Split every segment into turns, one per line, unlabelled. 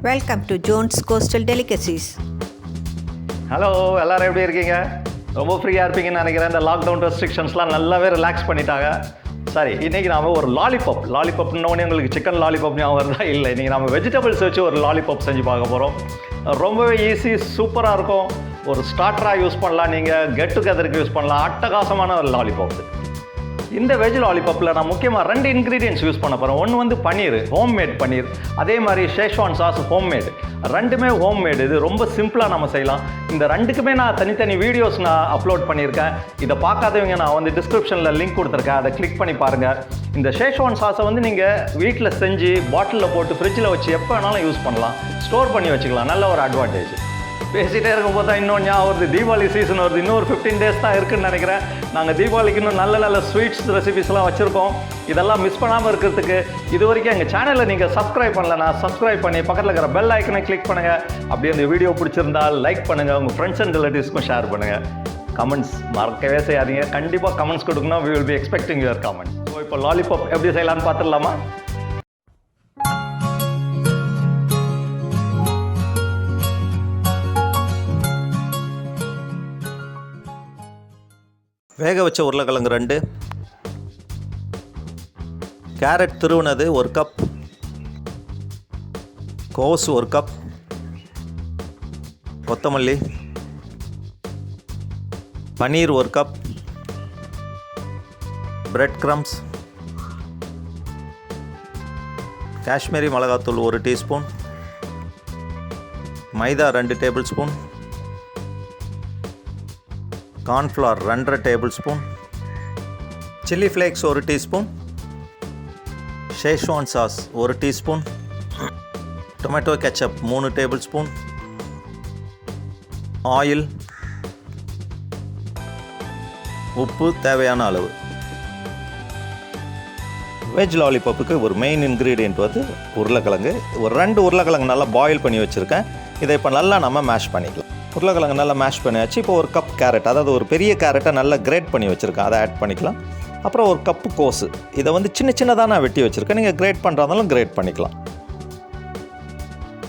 Welcome to JOAN'S Coastal Delicacies.
Hello எல்லோரும் எப்படி இருக்கீங்க? ரொம்ப ஃப்ரீயாக இருப்பீங்கன்னு நினைக்கிறேன். இந்த லாக்டவுன் ரெஸ்ட்ரிக்ஷன்ஸ்லாம் நல்லாவே ரிலாக்ஸ் பண்ணிட்டாங்க. சரி, இன்றைக்கி நாம் ஒரு லாலிபாப்னோடனே உங்களுக்கு சிக்கன் லாலிபாப் ஞாபகம் வருதா? இல்லை, இன்றைக்கி நம்ம வெஜிடபிள்ஸ் வச்சு ஒரு லாலிபாப் செஞ்சு பார்க்க போகிறோம். ரொம்பவே ஈஸி, சூப்பராக இருக்கும். ஒரு ஸ்டார்டராக யூஸ் பண்ணலாம், நீங்கள் கெட் டுகெதருக்கு யூஸ் பண்ணலாம். அட்டகாசமான ஒரு லாலிபாப். இந்த வெஜ் லாலிபாப்பில் நான் முக்கியமாக 2 இன்க்ரீடியன்ட்ஸ் யூஸ் பண்ண போகிறேன். ஒன்று வந்து பன்னீர், ஹோம்மேட் பன்னீர். அதே மாதிரி ஷேஷ்வான் சாஸ் ஹோம்மேடு. ரெண்டுமே ஹோம்மேடு. இது ரொம்ப சிம்பிளாக நம்ம செய்யலாம். இந்த ரெண்டுக்குமே நான் தனித்தனி வீடியோஸ் நான் அப்லோட் பண்ணியிருக்கேன். இதை பார்க்காதவங்க நான் வந்து டிஸ்கிரிப்ஷனில் லிங்க் கொடுத்துருக்கேன், அதை கிளிக் பண்ணி பாருங்கள். இந்த ஷேஷ்வான் சாஸை வந்து நீங்கள் வீட்டில் செஞ்சு பாட்டிலில் போட்டு ஃப்ரிட்ஜில் வச்சு எப்போ வேணாலும் யூஸ் பண்ணலாம், ஸ்டோர் பண்ணி வச்சுக்கலாம். நல்ல ஒரு அட்வான்டேஜ். பேசிகிட்டே இருக்கும்போது தான் இன்னொன்று ஞாபகம் வருது, தீபாவளி சீசன் வருது. இன்னொரு 15 days தான் இருக்குதுன்னு நினைக்கிறேன். நாங்கள் தீபாவளிக்கு இன்னும் நல்ல நல்ல ஸ்வீட்ஸ் ரெசிபிஸ்லாம் வச்சுருக்கோம். இதெல்லாம் மிஸ் பண்ணாமல் இருக்கிறதுக்கு இது வரைக்கும் எங்கள் சேனலில் நீங்கள் சப்ஸ்கிரைப் பண்ணலன்னா சப்ஸ்கிரைப் பண்ணி பக்கத்தில் இருக்கிற பெல் ஐக்கனை கிளிக் பண்ணுங்கள். அப்படி அந்த வீடியோ பிடிச்சிருந்தால் லைக் பண்ணுங்கள், உங்கள் ஃப்ரெண்ட்ஸ் அண்ட் ரிலேட்டிவ்ஸ்க்கும் ஷேர் பண்ணுங்கள். கமெண்ட்ஸ் மறக்கவே செய்யாதீங்க. கண்டிப்பாக கமெண்ட்ஸ் கொடுக்கணும். we will be expecting your comment. So இப்போ லாலிபாப் எப்படி செய்யலான்னு பார்த்துடலாமா? வேக வச்ச உருளைக்கிழங்கு 2, கேரட் துருவினது 1 கப், கோஸ் 1 கப், கொத்தமல்லி, பன்னீர் 1 கப், பிரெட் கிரம்ஸ், காஷ்மீரி மிளகாத்தூள் 1 டீஸ்பூன், மைதா 2 table spoon, cornflour 2.5 table spoon, chilli flakes 1 teaspoon, Schezwan sauce 1 teaspoon, tomato ketchup 3 table spoon, oil, உப்பு தேவையான அளவு. வெஜ் லாலிபாப்புக்கு ஒரு மெயின் இன்க்ரீடியன்ட் வந்து உருளைக்கிழங்கு. ஒரு 2 உருளைக்கிழங்கு நல்லா பாயில் பண்ணி வச்சுருக்கேன். இதை இப்போ நல்லா நம்ம மேஷ் பண்ணிக்கலாம். உருளைக்கிழங்கு நல்லா மேஷ் பண்ணியாச்சு. இப்போ 1 கப் கேரட், அதாவது ஒரு பெரிய கேரட்டை நல்லா கிரேட் பண்ணி வச்சுருக்கேன், அதை ஆட் பண்ணிக்கலாம். அப்புறம் 1 கப்பு கோஸு, இதை வந்து சின்ன சின்னதாக நான் வெட்டி வச்சுருக்கேன். நீங்கள் கிரேட் பண்ணுறதாலும் கிரேட் பண்ணிக்கலாம்.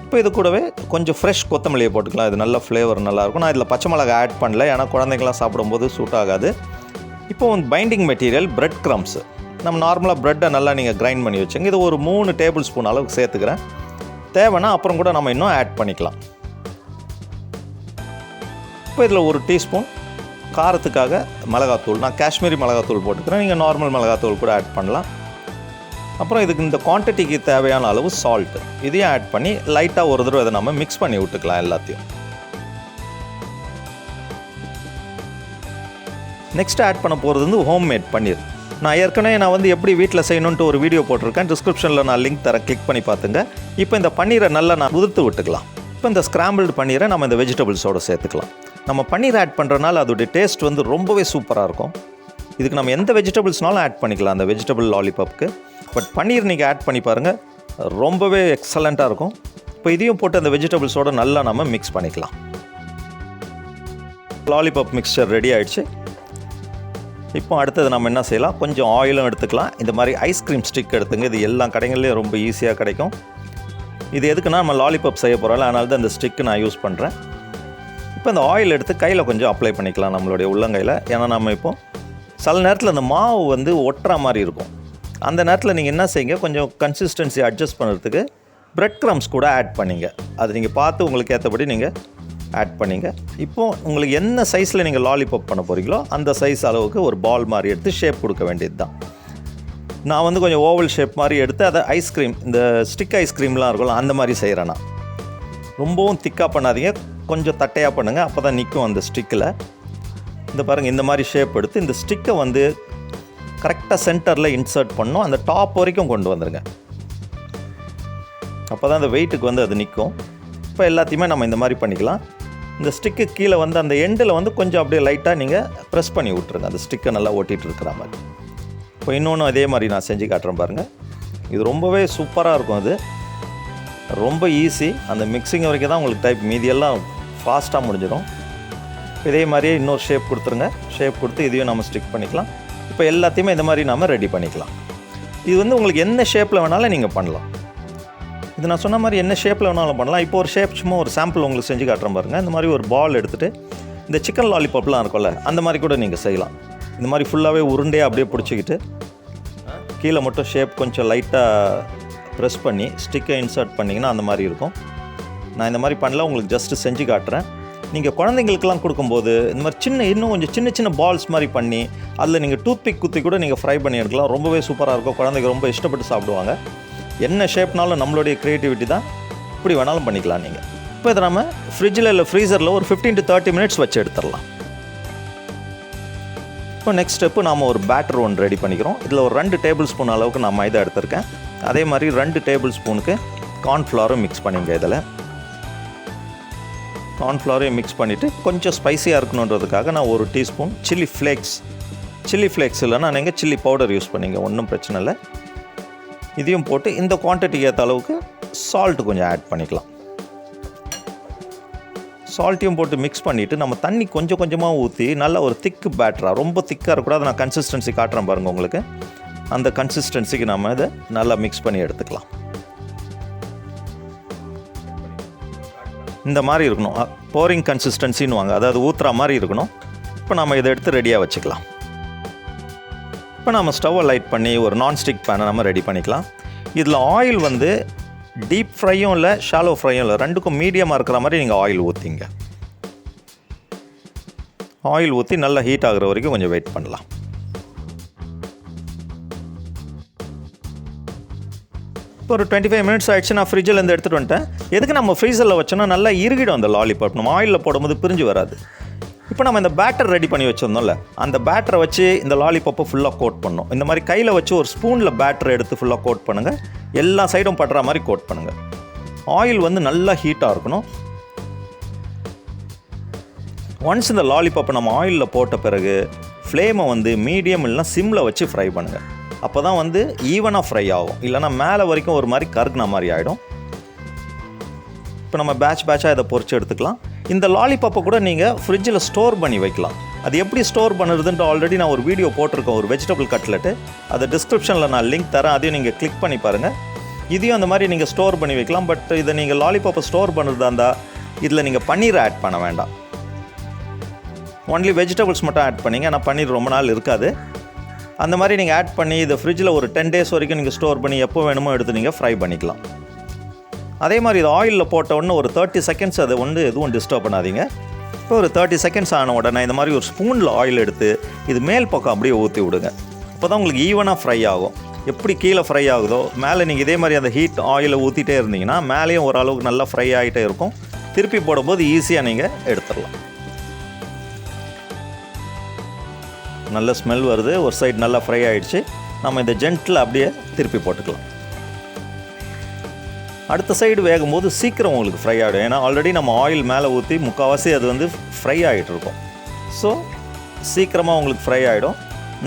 இப்போ இது கூடவே கொஞ்சம் ஃப்ரெஷ் கொத்தமல்லியை போட்டுக்கலாம். இது நல்ல ஃப்ளேவர் நல்லாயிருக்கும். நான் இதில் பச்சை மிளகாய் ஆட் பண்ணல, ஏன்னா குழந்தைங்களாம் சாப்பிடும்போது சூட் ஆகாது. இப்போ வந்து பைண்டிங் மெட்டீரியல் பிரெட் கிரம்ஸு. நம்ம நார்மலாக ப்ரெட்டை நல்லா நீங்கள் கிரைண்ட் பண்ணி வச்சுங்க. இது ஒரு 3 டேபிள் ஸ்பூன் அளவுக்கு சேர்த்துக்கிறேன். தேவைன்னா அப்புறம் கூட நம்ம இன்னும் ஆட் பண்ணிக்கலாம். இப்போ இதில் 1 டீஸ்பூன் காரத்துக்காக மிளகாத்தூள், நான் காஷ்மீரி மிளகாத்தூள் போட்டுக்கிறேன். நீங்கள் நார்மல் மிளகாத்தூள் கூட ஆட் பண்ணலாம். அப்புறம் இதுக்கு இந்த குவான்டிட்டிக்கு தேவையான அளவு சால்ட்டு, இதையும் ஆட் பண்ணி லைட்டாக ஒரு தடவை இதை நம்ம மிக்ஸ் பண்ணி விட்டுக்கலாம் எல்லாத்தையும். நெக்ஸ்ட் ஆட் பண்ண போகிறது வந்து ஹோம்மேட் பன்னீர். நான் ஏற்கனவே வந்து எப்படி வீட்டில் செய்யணுன்ட்டு ஒரு வீடியோ போட்டிருக்கேன். டிஸ்கிரிப்ஷனில் நான் லிங்க் தரேன், கிளிக் பண்ணி பார்த்துங்க. இப்போ இந்த பன்னீரை நல்லா நான் உதிர்த்து விட்டுக்கலாம். இப்போ இந்த ஸ்க்ராம்பிள்டு பன்னீரை நம்ம இந்த வெஜிடபிள்ஸோடு சேர்த்துக்கலாம். நம்ம பன்னீர் ஆட் பண்ணுறதுனால அதோடைய டேஸ்ட் வந்து ரொம்பவே சூப்பராக இருக்கும். இதுக்கு நம்ம எந்த வெஜிடபிள்ஸ்னாலும் ஆட் பண்ணிக்கலாம் அந்த வெஜிடபிள் லாலிபாப்க்கு. பட் பன்னீர் நீங்கள் ஆட் பண்ணி பாருங்கள், ரொம்பவே எக்ஸலண்ட்டாக இருக்கும். இப்போ இதையும் போட்டு அந்த வெஜிடபிள்ஸோடு நல்லா நம்ம மிக்ஸ் பண்ணிக்கலாம். லாலிபாப் மிக்சர் ரெடி ஆகிடுச்சு. இப்போ அடுத்தது நம்ம என்ன செய்யலாம், கொஞ்சம் ஆயிலும் எடுத்துக்கலாம். இந்த மாதிரி ஐஸ்கிரீம் ஸ்டிக் எடுத்துங்க. இது எல்லா கடைகள்லேயும் ரொம்ப ஈஸியாக கிடைக்கும். இது எதுக்குன்னா நம்ம லாலிபாப் செய்ய போகிறோம்ல, அதனால தான் இந்த ஸ்டிக்கு நான் யூஸ் பண்ணுறேன். இப்போ இந்த ஆயில் எடுத்து கையில் கொஞ்சம் அப்ளை பண்ணிக்கலாம், நம்மளுடைய உள்ளங்கையில். ஏன்னா நம்ம இப்போ சில நேரத்தில் அந்த மாவு வந்து ஒட்டுற மாதிரி இருக்கும். அந்த நேரத்தில் நீங்கள் என்ன செய்யுங்க, கொஞ்சம் கன்சிஸ்டன்சி அட்ஜஸ்ட் பண்ணுறதுக்கு பிரெட் கிரம்ஸ் கூட ஆட் பண்ணிங்க. அது நீங்கள் பார்த்து உங்களுக்கு ஏற்றபடி நீங்கள் ஆட் பண்ணிங்க. இப்போது உங்களுக்கு என்ன சைஸில் நீங்கள் லாலிபாப் பண்ண போகிறீங்களோ அந்த சைஸ் அளவுக்கு ஒரு பால் மாதிரி எடுத்து ஷேப் கொடுக்க வேண்டியது தான். நான் வந்து கொஞ்சம் ஓவல் ஷேப் மாதிரி எடுத்து அதை ஐஸ்கிரீம், இந்த ஸ்டிக் ஐஸ்கிரீம்லாம் இருக்கும்ல, அந்த மாதிரி செய்கிறேன் நான். ரொம்பவும் திக்காக பண்ணாதீங்க, கொஞ்சம் தட்டையாக பண்ணுங்கள், அப்போ தான் நிற்கும் அந்த ஸ்டிக்கில். இந்த பாருங்கள், இந்த மாதிரி ஷேப் எடுத்து இந்த ஸ்டிக்கை வந்து கரெக்டாக சென்டரில் இன்சர்ட் பண்ணணும். அந்த டாப் வரைக்கும் கொண்டு வந்துடுங்க, அப்போ தான் அந்த வெயிட்டுக்கு வந்து அது நிற்கும். இப்போ எல்லாத்தையுமே நம்ம இந்த மாதிரி பண்ணிக்கலாம். இந்த ஸ்டிக்கு கீழே வந்து அந்த எண்டில் வந்து கொஞ்சம் அப்படியே லைட்டாக நீங்கள் ப்ரெஸ் பண்ணி விட்ருங்க, அந்த ஸ்டிக்கை நல்லா ஓட்டிகிட்டு இருக்கிற மாதிரி. இப்போ இன்னொன்று அதே மாதிரி நான் செஞ்சு காட்டுறேன் பாருங்கள். இது ரொம்பவே சூப்பராக இருக்கும். அது ரொம்ப ஈஸி. அந்த மிக்சிங் வரைக்கும் தான் உங்களுக்கு டைப், மீதியெல்லாம் ஃபாஸ்ட்டாக முடிஞ்சிடும். இதே மாதிரியே இன்னொரு ஷேப் கொடுத்துருங்க. ஷேப் கொடுத்து இதையும் நம்ம ஸ்டிக் பண்ணிக்கலாம். இப்போ எல்லாத்தையுமே இந்த மாதிரி நம்ம ரெடி பண்ணிக்கலாம். இது வந்து உங்களுக்கு என்ன ஷேப்பில் வேணாலும் நீங்கள் பண்ணலாம். இது நான் சொன்ன மாதிரி என்ன ஷேப்பில் வேணாலும் பண்ணலாம். இப்போ ஒரு ஷேப் சும்மா ஒரு சாம்பிள் உங்களுக்கு செஞ்சு காட்டுறேன் பாருங்கள். இந்த மாதிரி ஒரு பால் எடுத்துகிட்டு இந்த சிக்கன் லாலிபாப்லாம் இருக்கும்ல அந்த மாதிரி கூட நீங்கள் செய்யலாம். இந்த மாதிரி ஃபுல்லாகவே உருண்டையாக அப்படியே பிடிச்சிக்கிட்டு கீழே மட்டும் ஷேப் கொஞ்சம் லைட்டாக ப்ரெஸ் பண்ணி ஸ்டிக்கை இன்சர்ட் பண்ணிங்கன்னா அந்த மாதிரி இருக்கும். நான் இந்த மாதிரி பண்ணல, உங்களுக்கு ஜஸ்ட்டு செஞ்சு காட்டுறேன். நீங்கள் குழந்தைங்களுக்கெல்லாம் கொடுக்கும்போது இந்த மாதிரி இன்னும் கொஞ்சம் சின்ன சின்ன பால்ஸ் மாதிரி பண்ணி அதில் நீங்கள் டூத்பிக் குத்தி கூட நீங்கள் ஃப்ரை பண்ணி எடுக்கலாம். ரொம்பவே சூப்பராக இருக்கும். குழந்தைங்க ரொம்ப இஷ்டப்பட்டு சாப்பிடுவாங்க. என்ன ஷேப்னாலும் நம்மளுடைய க்ரியேட்டிவிட்டி தான், இப்படி வேணாலும் பண்ணிக்கலாம் நீங்கள். இப்போ இதை நம்ம ஃப்ரிட்ஜில் இல்லை ஃப்ரீசரில் ஒரு 15 to 30 minutes வச்சு எடுத்துடலாம். இப்போ நெக்ஸ்ட் ஸ்டெப்பு நாம் ஒரு பேட்டர் ஒன்று ரெடி பண்ணிக்கிறோம். இதில் ஒரு 2 டேபிள் ஸ்பூன் அளவுக்கு நான் மைதா எடுத்திருக்கேன். அதே மாதிரி 2 டேபிள் ஸ்பூனுக்கு கார்ன்ஃப்ளவரும் மிக்ஸ் பண்ணிங்க. இதில் கார்ன்ஃப்ளவரையும் மிக்ஸ் பண்ணிவிட்டு கொஞ்சம் ஸ்பைஸியாக இருக்கணுன்றதுக்காக நான் 1 டீஸ்பூன் சில்லி ஃப்ளேக்ஸ் இல்லைன்னா நீங்கள் சில்லி பவுடர் யூஸ் பண்ணிங்க, ஒன்றும் பிரச்சனை இல்லை. இதையும் போட்டு இந்த குவான்டிட்டிக்கு ஏற்ற அளவுக்கு சால்ட்டு கொஞ்சம் ஆட் பண்ணிக்கலாம். சால்ட்டையும் போட்டு மிக்ஸ் பண்ணிவிட்டு நம்ம தண்ணி கொஞ்சம் கொஞ்சமாக ஊற்றி நல்லா ஒரு திக்கு பேட்டராக, ரொம்ப திக்காக இருக்கக்கூடாது. நான் கன்சிஸ்டன்சி காட்டுறேன் பாருங்கள் உங்களுக்கு. அந்த கன்சிஸ்டன்சிக்கு நம்ம இதை நல்லா மிக்ஸ் பண்ணி எடுத்துக்கலாம். இந்த மாதிரி இருக்கணும், போரிங் கன்சிஸ்டன்சின்னு வாங்க, அதாவது ஊற்றுற மாதிரி இருக்கணும். இப்போ நம்ம இதை எடுத்து ரெடியாக வச்சுக்கலாம். இப்போ நம்ம ஸ்டவ்வை லைட் பண்ணி ஒரு நான்ஸ்டிக் பேனை நம்ம ரெடி பண்ணிக்கலாம். இதில் ஆயில் வந்து டீப் ஃப்ரையும் இல்லை ஷாலோ ஃப்ரையும் இல்லை, ரெண்டுக்கும் மீடியமாக இருக்கிற மாதிரி நீங்கள் ஆயில் ஊற்றிங்க. ஆயில் ஊற்றி நல்லா ஹீட் ஆகிற வரைக்கும் கொஞ்சம் வெயிட் பண்ணலாம். இப்போ ஒரு 25 minutes ஆகிடுச்சு. நான் ஃப்ரிட்ஜில் இருந்து எடுத்துகிட்டு வந்துட்டேன். எதுக்கு நம்ம ஃப்ரீசரில் வச்சோன்னா நல்லா இறுகிடும் அந்த லாலிபாப், நம்ம ஆயிலில் போடும்போது பிரிஞ்சு வராது. இப்போ நம்ம இந்த பேட்டர் ரெடி பண்ணி வச்சுருந்தோம்ல, அந்த பேட்டரை வச்சு இந்த லாலிபாப்பை ஃபுல்லாக கோட் பண்ணணும். இந்த மாதிரி கையில் வச்சு ஒரு ஸ்பூனில் பேட்டரை எடுத்து ஃபுல்லாக கோட் பண்ணுங்கள். எல்லா சைடும் படுற மாதிரி கோட் பண்ணுங்கள். ஆயில் வந்து நல்லா ஹீட்டாக இருக்கணும். ஒன்ஸ் இந்த லாலிபாப்பை நம்ம ஆயிலில் போட்ட பிறகு ஃப்ளேமை வந்து மீடியம் இல்லைனா சிம்மில் வச்சு ஃப்ரை பண்ணுங்கள். அப்போ தான் வந்து ஈவனாக ஃப்ரை ஆகும், இல்லைனா மேலே வரைக்கும் ஒரு மாதிரி கருகுன மாதிரி ஆகிடும். இப்போ நம்ம பேட்சாக இதை பொரிச்சு எடுத்துக்கலாம். இந்த லாலிபாப்பை கூட நீங்கள் ஃப்ரிட்ஜில் ஸ்டோர் பண்ணி வைக்கலாம். அது எப்படி ஸ்டோர் பண்ணுறதுன்ட்டு ஆல்ரெடி நான் ஒரு வீடியோ போட்டிருக்கேன், ஒரு வெஜிடபிள் கட்லெட்டு. அதை டிஸ்கிரிப்ஷனில் நான் லிங்க் தரேன், அதையும் நீங்கள் கிளிக் பண்ணி பாருங்கள். இதையும் அந்த மாதிரி நீங்கள் ஸ்டோர் பண்ணி வைக்கலாம். பட் இதை நீங்கள் லாலிபாப்பை ஸ்டோர் பண்ணுறதா இருந்தால் இதில் நீங்கள் பன்னீரை ஆட் பண்ண வேண்டாம், ஒன்லி வெஜிடபிள்ஸ் மட்டும் ஆட் பண்ணிங்க. ஆனால் பன்னீர் ரொம்ப நாள் இருக்காது. அந்த மாதிரி நீங்கள் ஆட் பண்ணி இதை ஃப்ரிட்ஜில் ஒரு 10 days வரைக்கும் நீங்கள் ஸ்டோர் பண்ணி எப்போ வேணுமோ எடுத்து நீங்கள் ஃப்ரை பண்ணிக்கலாம். அதே மாதிரி இது ஆயிலில் போட்ட உடனே ஒரு 30 seconds அதை வந்து எதுவும் டிஸ்டர்ப் பண்ணாதீங்க. இப்போ ஒரு 30 seconds ஆன உடனே இந்த மாதிரி ஒரு ஸ்பூனில் ஆயில் எடுத்து இது மேல் பக்கம் அப்படியே ஊற்றி விடுங்க. அப்போ தான் உங்களுக்கு ஈவனாக ஃப்ரை ஆகும். எப்படி கீழே ஃப்ரை ஆகுதோ மேலே நீங்கள் இதே மாதிரி அந்த ஹீட் ஆயிலை ஊற்றிட்டே இருந்தீங்கன்னா மேலேயும் ஓரளவுக்கு நல்லா ஃப்ரை ஆகிட்டே இருக்கும். திருப்பி போடும்போது ஈஸியாக நீங்கள் எடுத்துடலாம். நல்ல ஸ்மெல் வருது, ஒரு சைடு நல்லா ஃப்ரை ஆகிடுச்சு. நம்ம இந்த ஜென்ட்டில் அப்படியே திருப்பி போட்டுக்கலாம். அடுத்த சைடு வேகும்போது சீக்கிரம் உங்களுக்கு ஃப்ரை ஆகிடும். ஏன்னா ஆல்ரெடி நம்ம ஆயில் மேலே ஊற்றி முக்கால்வாசி அது வந்து ஃப்ரை ஆகிட்டு இருக்கும். ஸோ சீக்கிரமாக உங்களுக்கு ஃப்ரை ஆகிடும்,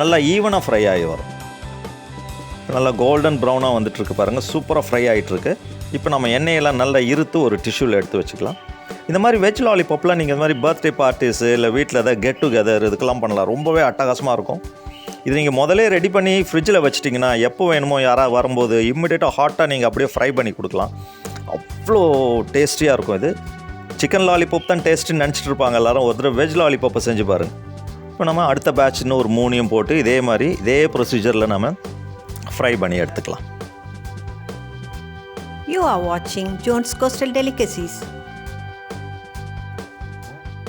நல்லா ஈவனாக ஃப்ரை ஆகி வரும். நல்லா கோல்டன் ப்ரௌனாக வந்துட்டுருக்கு பாருங்கள், சூப்பராக ஃப்ரை ஆகிட்டுருக்கு. இப்போ நம்ம எண்ணெயெல்லாம் நல்லா இருத்து ஒரு டிஷ்யூவில் எடுத்து வச்சுக்கலாம். இந்த மாதிரி வெஜ் லாலிபாப்லாம் நீங்கள் இந்த மாதிரி பர்த்டே பார்ட்டிஸு இல்லை வீட்டில் எதாவது கெட் டுகெதர் இதுக்கெல்லாம் பண்ணலாம். ரொம்பவே அட்டகாசமாக இருக்கும். இது நீங்கள் முதலே ரெடி பண்ணி ஃப்ரிட்ஜில் வச்சிட்டிங்கன்னா எப்போ வேணுமோ யாராவது வரும்போது இம்மிடியேட்டாக ஹாட்டாக நீங்கள் அப்படியே ஃப்ரை பண்ணி கொடுக்கலாம். அவ்வளோ டேஸ்டியாக இருக்கும். இது சிக்கன் லாலிபாப் தான் டேஸ்ட்டுன்னு நினச்சிட்டு இருப்பாங்க எல்லோரும். ஒரு தடவை வெஜ் லாலிபாப்பை செஞ்சு பாருங்கள். இப்போ நம்ம அடுத்த பேட்ச்னு ஒரு 3 போட்டு இதே மாதிரி இதே ப்ரொசீஜரில் நம்ம ஃப்ரை பண்ணி எடுத்துக்கலாம்.
You are watching JOAN'S Coastal Delicacies.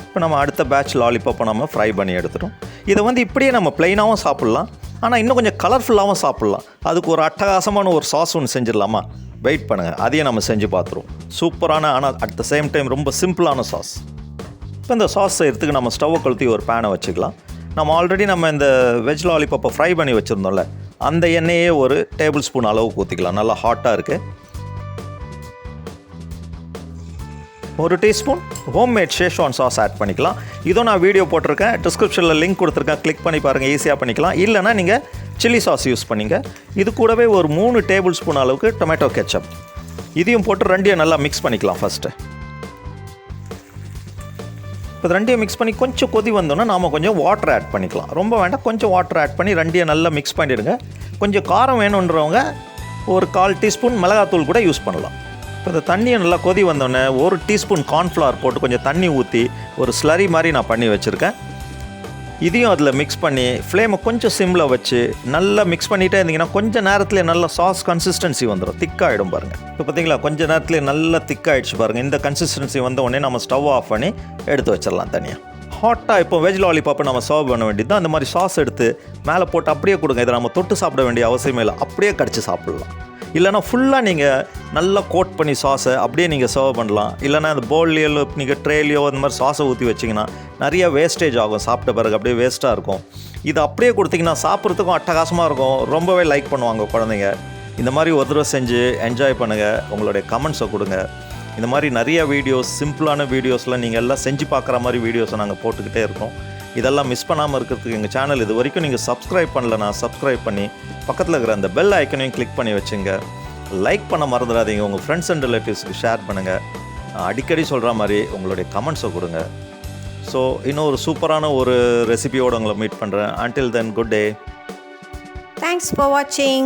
இப்போ நம்ம அடுத்த பேட்ச் லாலிபாப்பை நம்ம ஃப்ரை பண்ணி எடுத்துட்டோம். இதை வந்து இப்படியே நம்ம ப்ளைனாகவும் சாப்பிட்லாம், ஆனால் இன்னும் கொஞ்சம் கலர்ஃபுல்லாகவும் சாப்பிட்லாம். அதுக்கு ஒரு அட்டகாசமான ஒரு சாஸ் ஒன்று செஞ்சிடலாமா? வெயிட் பண்ணுங்கள், அதையே நம்ம செஞ்சு பார்த்துருவோம். சூப்பரான ஆனால் அட் த சேம் டைம் ரொம்ப சிம்பிளான சாஸ். இப்போ இந்த சாஸ் செய்கிறதுக்கு நம்ம ஸ்டவ்வை கொளுத்தி ஒரு பேனை வச்சுக்கலாம். நம்ம ஆல்ரெடி நம்ம இந்த வெஜ் லாலிபாப்பை ஃப்ரை பண்ணி வச்சுருந்தோம்ல, அந்த எண்ணெயே ஒரு டேபிள் ஸ்பூன் அளவுக்கு ஊற்றிக்கலாம். நல்லா ஹாட்டாக இருக்குது. 1 teaspoon homemade schezwan sauce add பண்ணிக்கலாம். இதுவும் நான் வீடியோ போட்டிருக்கேன், டிஸ்கிரிப்ஷனில் லிங்க் கொடுத்துருக்கேன், கிளிக் பண்ணி பாருங்கள், ஈஸியாக பண்ணிக்கலாம். இல்லைனா நீங்கள் சில்லி சாஸ் யூஸ் பண்ணிங்க. இது கூடவே ஒரு 3 டேபிள் ஸ்பூன் அளவுக்கு டொமேட்டோ கெச்சப், இதையும் போட்டு ரெண்டையும் நல்லா மிக்ஸ் பண்ணிக்கலாம். ஃபஸ்ட்டு இப்போ ரெண்டையும் மிக்ஸ் பண்ணி கொஞ்சம் கொதி வந்தோன்னா நாம் கொஞ்சம் வாட்டர் ஆட் பண்ணிக்கலாம். ரொம்ப வேண்டாம், கொஞ்சம் வாட்டர் ஆட் பண்ணி ரெண்டையும் நல்லா மிக்ஸ் பண்ணிவிடுங்க. கொஞ்சம் காரம் வேணுன்றவங்க ஒரு 1/4 டீஸ்பூன் மிளகாத்தூள் கூட யூஸ் பண்ணலாம்.
இப்போ இந்த தண்ணியை நல்லா கொதி வந்தோடனே 1 டீஸ்பூன் கார்ன்ஃப்ளவர் போட்டு கொஞ்சம் தண்ணி ஊற்றி ஒரு ஸ்லரி மாதிரி நான் பண்ணி வச்சுருக்கேன். இதையும் அதில் மிக்ஸ் பண்ணி ஃப்ளேமை கொஞ்சம் சிம்மில் வச்சு நல்லா மிக்ஸ் பண்ணிகிட்டே இருந்தீங்கன்னா கொஞ்சம் நேரத்தில் நல்ல சாஸ் கன்சிஸ்டன்சி வந்துடும், திக்காகிடும் பாருங்கள். இப்போ பார்த்தீங்களா கொஞ்சம் நேரத்தில் நல்லா திக்காகிடுச்சு பாருங்கள். இந்த கன்சிஸ்டன்சி வந்த உடனே நம்ம ஸ்டவ் ஆஃப் பண்ணி எடுத்து வச்சிடலாம் தனியாக. ஹாட்டாக இப்போ வெஜ் லாலிபாப்பை நம்ம சர்வ் பண்ண வேண்டியது தான். அந்த மாதிரி சாஸ் எடுத்து மேலே போட்டு அப்படியே கொடுங்க. இதை நம்ம தொட்டு சாப்பிட வேண்டிய அவசியமே இல்லை, அப்படியே கடிச்சு சாப்பிட்லாம். இல்லைனா ஃபுல்லாக நீங்கள் நல்லா கோட் பண்ணி சாஸை அப்படியே நீங்கள் சர்வ் பண்ணலாம். இல்லைனா அந்த பவுல்லையோ நீங்கள் ட்ரேலையோ அந்த மாதிரி சாஸை ஊற்றி வச்சிங்கன்னா நிறைய வேஸ்டேஜ் ஆகும், சாப்பிட்ட பிறகு அப்படியே வேஸ்ட்டாக இருக்கும். இது அப்படியே கொடுத்திங்கன்னா சாப்பிட்றதுக்கும் அட்டகாசமாக இருக்கும், ரொம்பவே லைக் பண்ணுவாங்க குழந்தைங்க. இந்த மாதிரி ஒரு தடவை செஞ்சு என்ஜாய் பண்ணுங்கள், உங்களுடைய கமெண்ட்ஸை கொடுங்க. இந்த மாதிரி நிறைய வீடியோஸ், சிம்பிளான வீடியோஸில் நீங்கள் எல்லாம் செஞ்சு பார்க்குற மாதிரி வீடியோஸை நாங்கள் போட்டுக்கிட்டே இருக்கோம். இதெல்லாம் மிஸ் பண்ணாமல் இருக்கிறதுக்கு எங்கள் சேனல் இது வரைக்கும் நீங்கள் சப்ஸ்கிரைப் பண்ணலன்னா சப்ஸ்கிரைப் பண்ணி பக்கத்தில் இருக்கிற அந்த பெல் ஐக்கனையும் கிளிக் பண்ணி வச்சுங்க. லைக் பண்ண மறந்துடாதீங்க, உங்கள் ஃப்ரெண்ட்ஸ் அண்ட் ரிலேட்டிவ்ஸுக்கு ஷேர் பண்ணுங்கள். அடிக்கடி சொல்கிற மாதிரி உங்களுடைய கமெண்ட்ஸை கொடுங்க. ஸோ இன்னும் ஒரு சூப்பரான ஒரு ரெசிபியோடு உங்களை மீட் பண்ணுறேன். Until then, good day.
Thanks for watching.